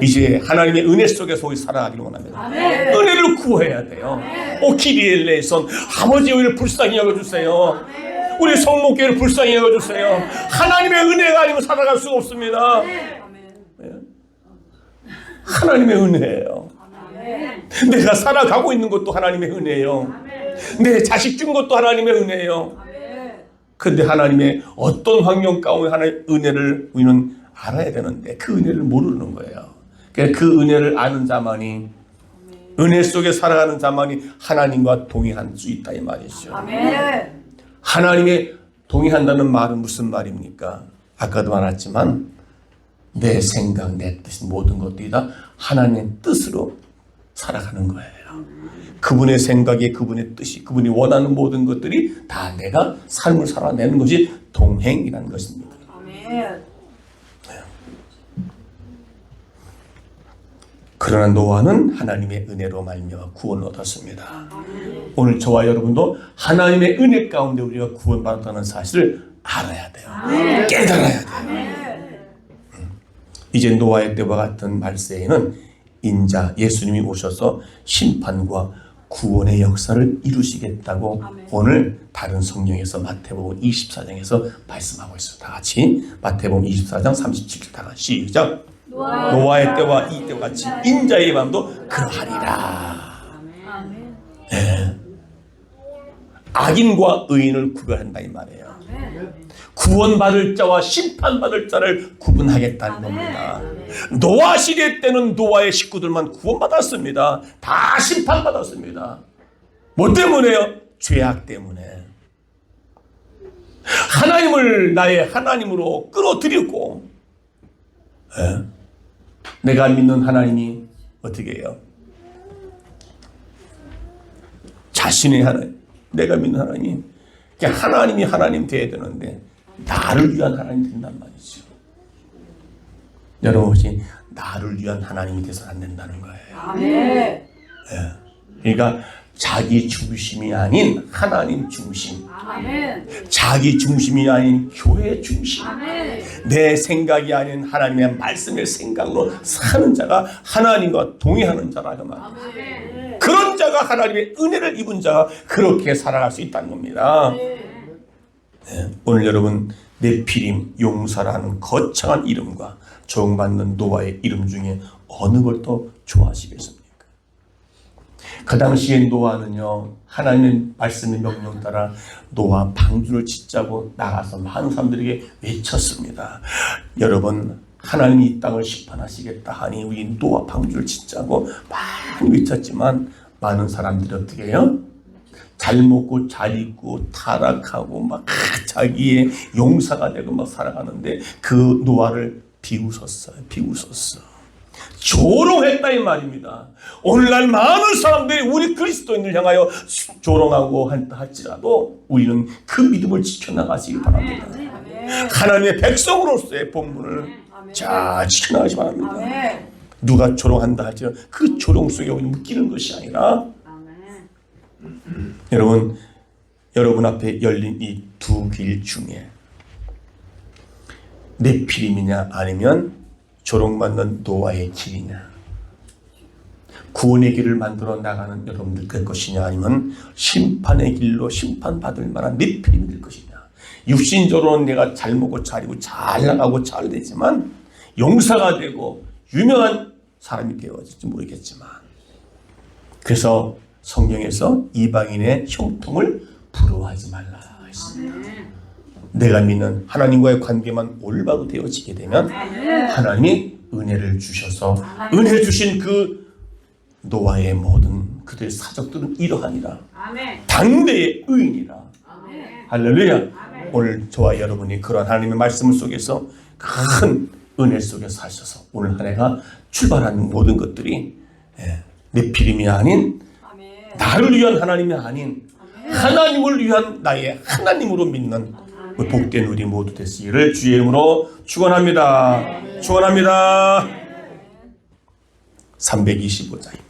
이제 하나님의 은혜 속에서 우리 살아가기를 원합니다. 은혜를 구해야 돼요. 오키리엘레에선 아버지 우리를 불쌍히 여겨주세요. 우리 성목교회를 불쌍히 여겨주세요. 하나님의 은혜가 아니면 살아갈 수가 없습니다. 하나님의 은혜예요. 내가 살아가고 있는 것도 하나님의 은혜예요. 내 자식 준 것도 하나님의 은혜예요. 근데 하나님의 어떤 환경 가운데 하나님의 은혜를 우리는 알아야 되는데 그 은혜를 모르는 거예요. 그러니까 그 은혜를 아는 자만이 은혜 속에 살아가는 자만이 하나님과 동행할 수 있다 이 말이죠. 하나님의 동행한다는 말은 무슨 말입니까? 아까도 말했지만 내 생각, 내 뜻 모든 것들이 다 하나님의 뜻으로 살아가는 거예요. 그분의 생각이, 그분의 뜻이, 그분이 원하는 모든 것들이 다 내가 삶을 살아내는 것이 동행이라는 것입니다. 그러나 노아는 하나님의 은혜로 말미암아 구원을 얻었습니다. 오늘 저와 여러분도 하나님의 은혜 가운데 우리가 구원받았다는 사실을 알아야 돼요. 깨달아야 돼요. 이제 노아의 때와 같은 말세에는 인자 예수님이 오셔서 심판과 구원의 역사를 이루시겠다고 오늘 다른 성경에서 마태복음 24장에서 말씀하고 있어요. 다 같이 마태복음 24장 37절 다 같이 시작. 노아의 때와 이 때와 같이 인자의 밤도 그러하리라. 네. 악인과 의인을 구별한다 이 말이에요. 구원받을 자와 심판받을 자를 구분하겠다는 겁니다. 노아 시대 때는 노아의 식구들만 구원받았습니다. 다 심판받았습니다. 뭐 때문에요? 죄악 때문에. 하나님을 나의 하나님으로 끌어들였고, 내가 믿는 하나님이 어떻게 해요? 자신의 하나님, 내가 믿는 하나님, 하나님이 하나님 돼야 되는데 나를 위한 하나님이 된단 말이죠. 여러분 혹시 나를 위한 하나님이 돼서는 안 된다는 거예요. 그러니까 자기 중심이 아닌 하나님 중심, 자기 중심이 아닌 교회 중심, 내 생각이 아닌 하나님의 말씀의 생각으로 사는 자가 하나님과 동의하는 자라고 말합니다. 그런 자가 하나님의 은혜를 입은 자가 그렇게 살아갈 수 있다는 겁니다. 오늘 여러분 네피림, 용사라는 거창한 이름과 조롱받는 노아의 이름 중에 어느 걸 더 좋아하시겠습니까? 그 당시에 노아는요, 하나님의 말씀의 명령 따라 노아 방주를 짓자고 나가서 많은 사람들에게 외쳤습니다. 여러분, 하나님이 이 땅을 심판하시겠다 하니 우리 노아 방주를 짓자고 많이 외쳤지만 많은 사람들이 어떻게 해요? 잘 먹고 잘 입고 타락하고 막 자기의 용사가 되고 막 살아가는데 그 노아를 비웃었어요. 조롱했다 이 말입니다. 오늘날 많은 사람들이 우리 그리스도인을 향하여 조롱하고 한다 할지라도 우리는 그 믿음을 지켜나가시기 바랍니다. 하나님의 백성으로서의 본분을 잘 지켜나가시기 바랍니다. 누가 조롱한다 할지라도 그 조롱 속에 묶이는 것이 아니라 여러분 앞에 열린 이 두 길 중에 네피림이냐 아니면 조롱받는 노아의 길이냐, 구원의 길을 만들어 나가는 여러분들 될 것이냐 아니면 심판의 길로 심판받을 만한 네피림이 될 것이냐. 육신적으로는 내가 잘 먹고 잘 입고 잘 나가고 잘 되지만 용사가 되고 유명한 사람이 되어질지 모르겠지만, 그래서 성경에서 이방인의 형통을 부러워하지 말라 했습니다. 내가 믿는 하나님과의 관계만 올바로 되어지게 되면 하나님이 은혜를 주셔서 은혜 주신 그 노아의 모든 그들의 사적들은 이러하니라. 당대의 의인이라. 할렐루야. 오늘 저와 여러분이 그런 하나님의 말씀 속에서 큰 은혜 속에 사셔서 오늘 한 해가 출발하는 모든 것들이 네피림이 아닌, 나를 위한 하나님이 아닌 하나님을 위한 나의 하나님으로 믿는 복된 우리 모두 되시기를 주의 이름으로 축원합니다. 축원합니다. 325장입니다.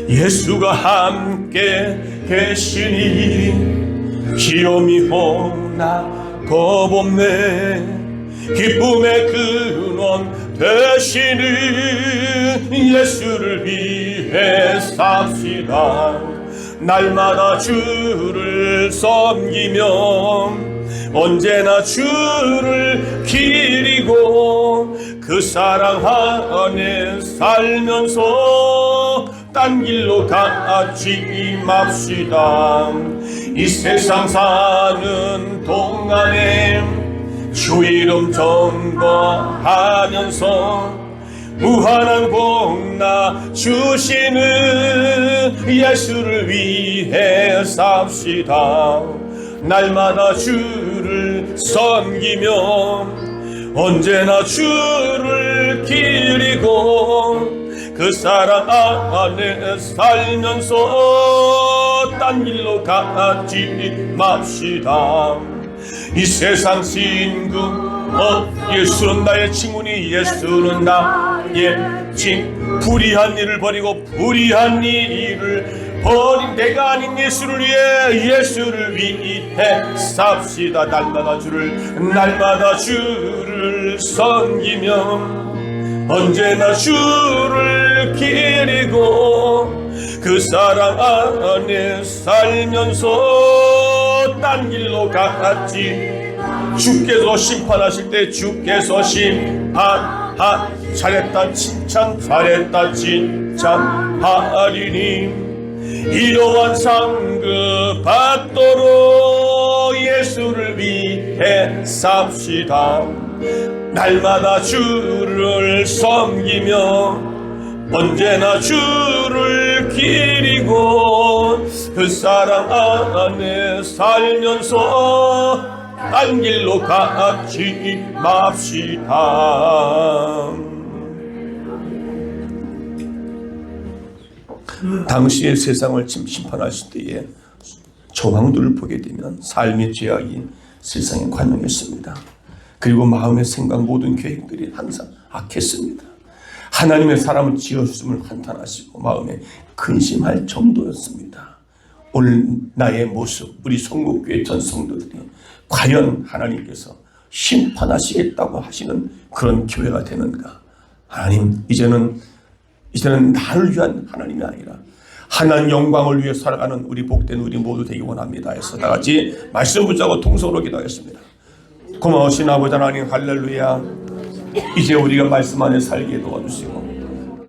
예수가 함께 계시니 시험이 오나 겁없네. 기쁨의 근원 되시는 예수를 위해 삽시다. 날마다 주를 섬기며 언제나 주를 기리고 그 사랑 안에 살면서 딴 길로 같이 임합시다. 이 세상 사는 동안에 주 이름 전거하면서 무한한 복나 주시는 예수를 위해 삽시다. 날마다 주를 섬기며 언제나 주를 기리고 그 사랑 안에 살면서 딴 길로 가지 맙시다. 이 세상 신금 예수는 나의 친구니 예수는 나의 친 불의한 일을 버리고 불의한 일을 버린 내가 아닌 예수를 위해 삽시다. 날마다 주를 섬기며 언제나 주를 기리고 그 사랑 안에 살면서 딴 길로 가지 주께서 심판하실 때 주께서 잘했다 칭찬하리니 이러한 상급 받도록 예수를 위해 삽시다. 날마다 주를 섬기며 언제나 주를 기리고 그 사랑 안에 살면서 딴 길로 가지 맙시다. 당시의 세상을 심판하실 때에 저항들을 보게 되면 삶의 죄악이 세상에 관영했습니다. 그리고 마음의 생각 모든 계획들이 항상 악했습니다. 하나님의 사람을 지어주심을 한탄하시고 마음에 근심할 정도였습니다. 오늘 나의 모습, 우리 성목교회 전 성도들이 과연 하나님께서 심판하시겠다고 하시는 그런 교회가 되는가? 하나님, 이제는 나를 위한 하나님이 아니라 하나님 영광을 위해 살아가는 우리 복된 우리 모두 되기 원합니다 해서 다 같이 말씀 붙잡고 통성으로 기도하겠습니다. 고마우신 아버지 하나님, 할렐루야. 이제 우리가 말씀 안에 살게 도와주시고